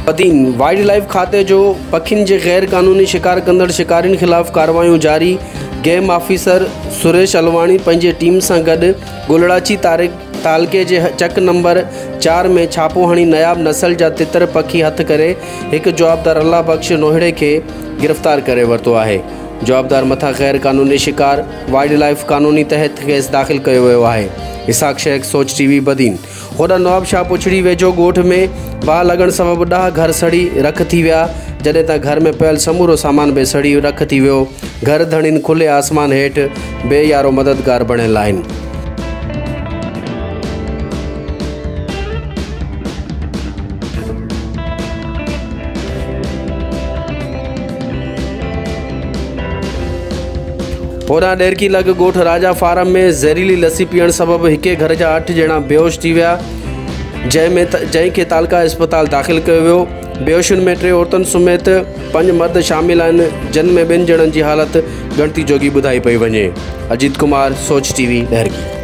Badin wild life खाते जो पखिन के गैर कानूनी शिकार कंदड़ शिकारिन खिलाफ कार्रवाई जारी। गेम ऑफिसर सुरेश अलवाणी पंहिंजे टीम से गड गुलड़ाची तालके के चक नंबर 4 में छापो हणी नायाब नस्ल जा तितर पखी हथ करे एक जवाबदार अल्लाह बख्श नोहड़े के गिरफ्तार करे वरतो है। जवाबदार मथा गैर कानूनी शिकार वाइल्ड लाइफ कानूनी तहत केस दाखिल किया वियो है। इसाक शेख, सोच टीवी, बदीन। होॾा नवाब शाह पुछड़ी वेझो ॻोठ में बाहि लॻण सबबि 10 घर सड़ी रख थी विया, जॾहिं त घर में पियल समूरो सामान भी सड़ी रख थी वियो। घर धणिन खुले आसमान हेठि बेयारो मददगार बणियल आहिनि। होॾां ॾेरकी लॻ ॻोठ राजा फार्म में ज़हरीली लस्सी पीअण सबबि हिके घर जा 8 ॼणा बेहोश थी विया, जंहिंखे तालका अस्पताल दाख़िल कियो वियो। बेहोशुनि में 3 औरतुनि समेत 5 मर्द शामिल आहिनि, जिन में 2 ॼणनि जी हालत गणती जोगी ॿुधाई पई वञे। अजीत कुमार, सोच टीवी, ॾेरकी।